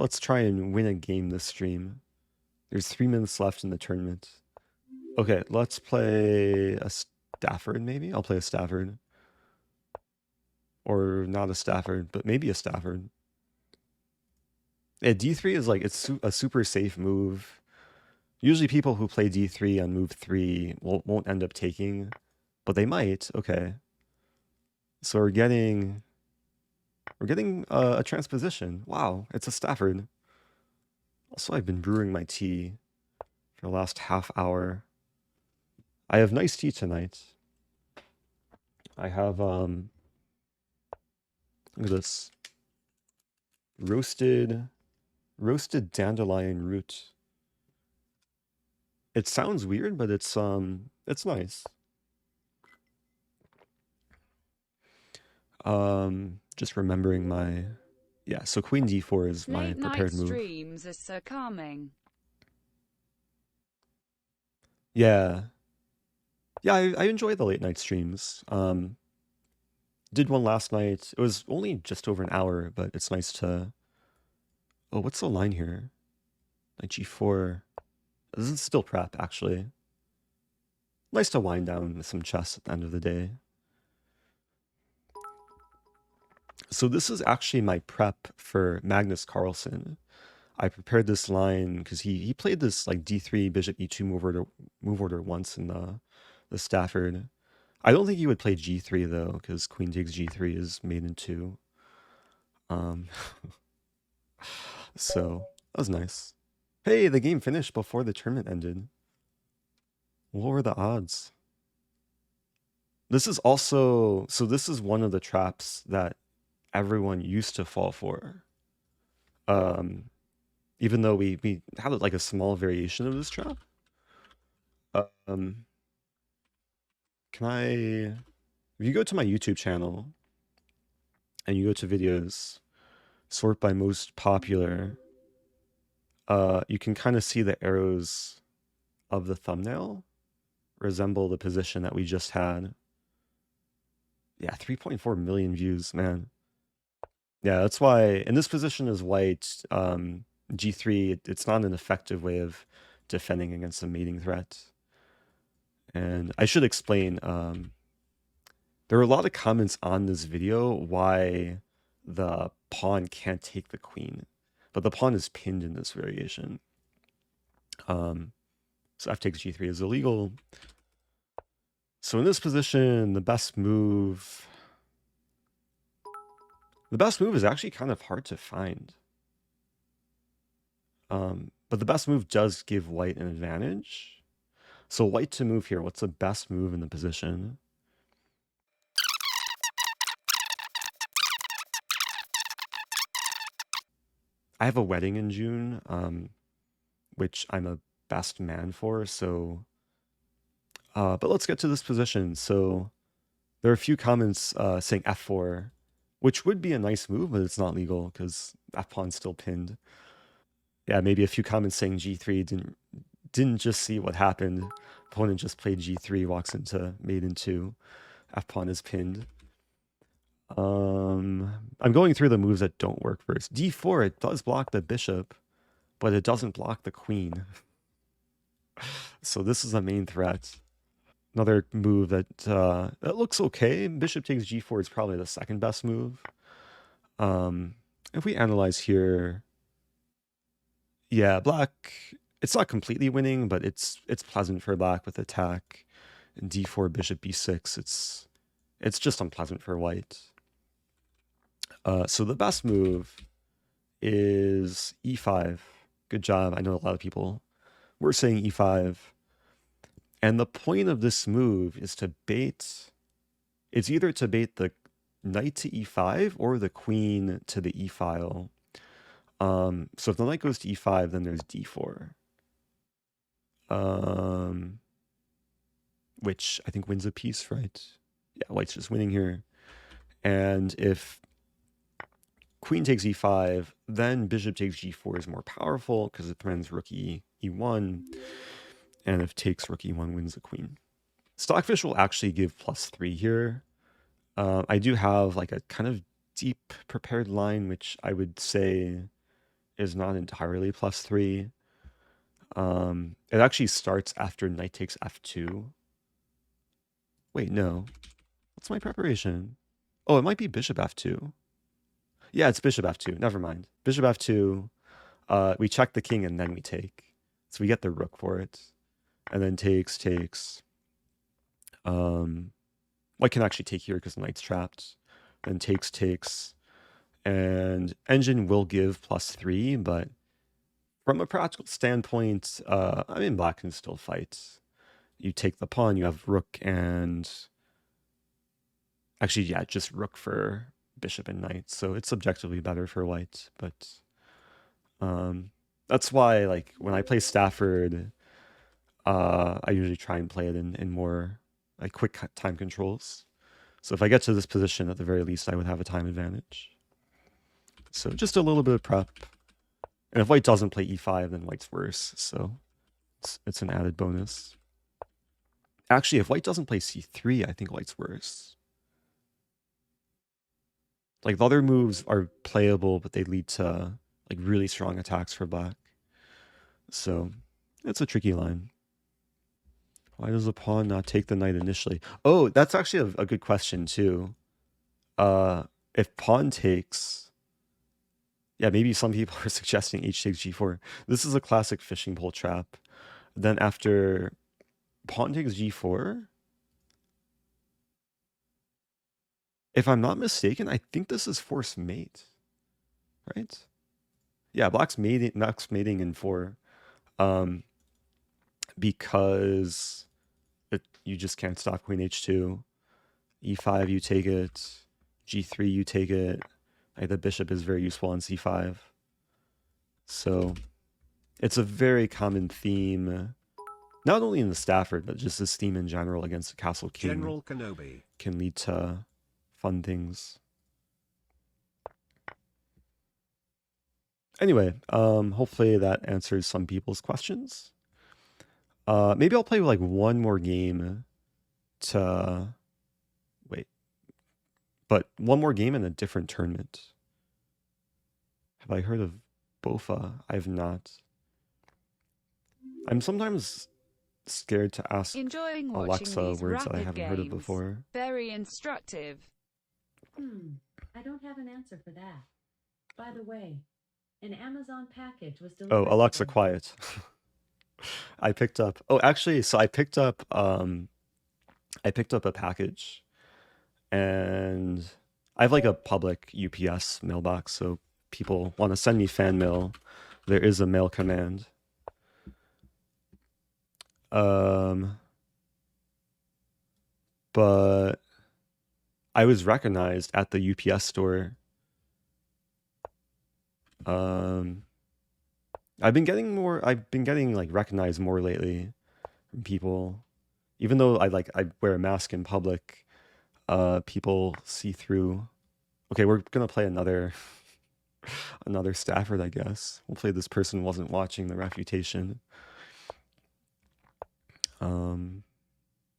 Let's try and win a game this stream. There's 3 minutes left in the tournament. Okay, let's play a Stafford maybe? I'll play a Stafford. Or not a Stafford, but maybe a Stafford. Yeah, D3 is like, it's a super safe move. Usually people who play D3 on move 3 won't end up taking, but they might. Okay. So we're getting a transposition. Wow, it's a Stafford. Also, I've been brewing my tea for the last half hour. I have nice tea tonight. I have look at this. Roasted dandelion root. It sounds weird, but it's nice. Just remembering my, yeah, so queen d4 is my Late night prepared move. streams are so calming. Yeah. Yeah, I enjoy the late night streams. Did one last night. It was only just over an hour, but it's nice to... Oh, what's the line here? Knight g4. This is still prep, actually. Nice to wind down with some chess at the end of the day. So this is actually my prep for Magnus Carlsen. I prepared this line because he played this like d3 bishop e2 move order once in the Stafford. I don't think he would play g3 though, because queen takes g3 is made in 2. So that was nice. Hey, the game finished before the tournament ended. What were the odds? This is also, so this is one of the traps that everyone used to fall for. Even though we had like a small variation of this trap. Can I, if you go to my YouTube channel and you go to videos, sort by most popular, you can kind of see the arrows of the thumbnail resemble the position that we just had. Yeah, 3.4 million views, man. Yeah, that's why in this position is white, g3, it's not an effective way of defending against a mating threat. And I should explain, there are a lot of comments on this video why the pawn can't take the queen, but the pawn is pinned in this variation. So f takes g3 is illegal. So in this position, the best move is actually kind of hard to find. But the best move does give white an advantage. So white to move here, what's the best move in the position? I have a wedding in June, which I'm a best man for, so... but let's get to this position. So there are a few comments saying f4, which would be a nice move, but it's not legal because f-pawn's still pinned. Yeah, maybe a few comments saying g3 didn't just see what happened. Opponent just played g3, walks into mate in 2. F-pawn is pinned. I'm going through the moves that don't work first. d4, it does block the bishop, but it doesn't block the queen. So this is a main threat. Another move that that looks okay. Bishop takes g4 is probably the second best move. If we analyze here, yeah, black, it's not completely winning, but it's pleasant for black with attack. And d4, bishop b6, it's just unpleasant for white. So the best move is e5. Good job. I know a lot of people were saying e5. And the point of this move is to bait, it's either to bait the knight to e5 or the queen to the e file. So if the knight goes to e5, then there's d4. Which I think wins a piece, right? Yeah, white's just winning here. And if queen takes e5, then bishop takes g4 is more powerful because it prevents rook e1. And if takes rook e1 wins the queen. Stockfish will actually give +3 here. I do have like a kind of deep prepared line, which I would say is not entirely +3. It actually starts after knight takes f2. Wait, no. What's my preparation? Oh, it might be bishop f2. Yeah, it's bishop f2. Never mind. Bishop f2. We check the king and then we take. So we get the rook for it. And then takes. White can actually take here because knight's trapped. Then takes. And engine will give +3, but from a practical standpoint, I mean, black can still fight. You take the pawn, you have rook and... Actually, yeah, just rook for bishop and knight, so it's subjectively better for white, but... that's why, like, when I play Stafford, I usually try and play it in more, like, quick time controls. So if I get to this position, at the very least, I would have a time advantage. So just a little bit of prep. And if white doesn't play e5, then white's worse, so it's an added bonus. Actually, if white doesn't play c3, I think white's worse. Like, the other moves are playable, but they lead to, like, really strong attacks for black. So, it's a tricky line. Why does the pawn not take the knight initially? Oh, that's actually a good question, too. If pawn takes... Yeah, maybe some people are suggesting h takes g4. This is a classic fishing pole trap. Then after pawn takes g4... If I'm not mistaken, I think this is forced mate, right? Yeah, black's mating in 4, because you just can't stop queen h2. e5, you take it. g3, you take it. Like, the bishop is very useful on c5. So it's a very common theme, not only in the Stafford, but just this theme in general against the castle king. General Kenobi can lead to fun things. Anyway, hopefully that answers some people's questions. Maybe I'll play like one more game to... Wait. But one more game in a different tournament. Have I heard of Bofa? I have not. I'm sometimes scared to ask Enjoying watching Alexa these words that I rapid haven't heard of games. before. Very instructive. I don't have an answer for that. By the way, an Amazon package was delivered. Oh, Alexa, today. quiet. I picked up... Oh, actually, so I picked up a package, and I have like a public UPS mailbox, so people want to send me fan mail. There is a mail command. But I was recognized at the UPS store. I've been getting like recognized more lately from people. Even though I wear a mask in public, people see through. Okay, we're gonna play another Stafford, I guess. Hopefully this person wasn't watching the refutation.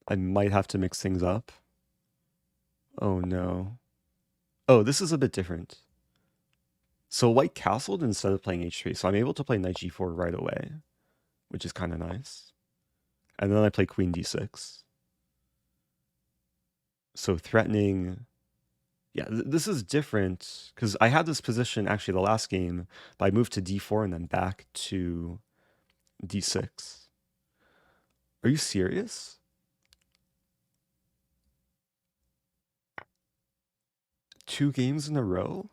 I might have to mix things up. Oh no. Oh, this is a bit different. So white castled instead of playing h3, so I'm able to play knight g4 right away, which is kind of nice. And then I play queen d6. So threatening... Yeah, this is different, because I had this position actually the last game, but I moved to d4 and then back to d6. Are you serious? Two games in a row?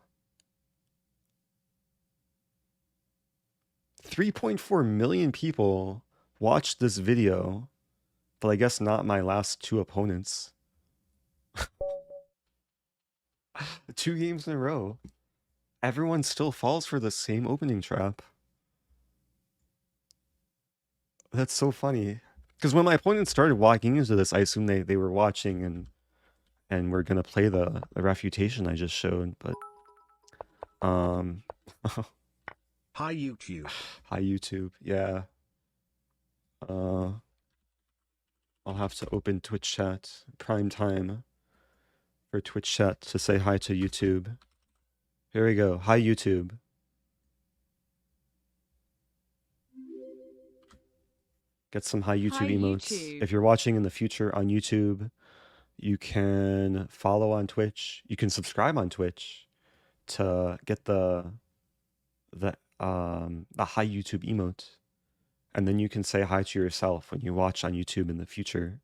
3.4 million people watched this video, but I guess not my last two opponents. 2 games in a row. Everyone still falls for the same opening trap. That's so funny. Because when my opponents started walking into this, I assumed they were watching and were gonna play the refutation I just showed, but Hi YouTube. Hi YouTube. Yeah. I'll have to open Twitch chat prime time for Twitch chat to say hi to YouTube. Here we go. Hi YouTube. Get some hi YouTube Hi, emotes. YouTube. If you're watching in the future on YouTube, you can follow on Twitch. You can subscribe on Twitch to get the hi YouTube emote. And then you can say hi to yourself when you watch on YouTube in the future.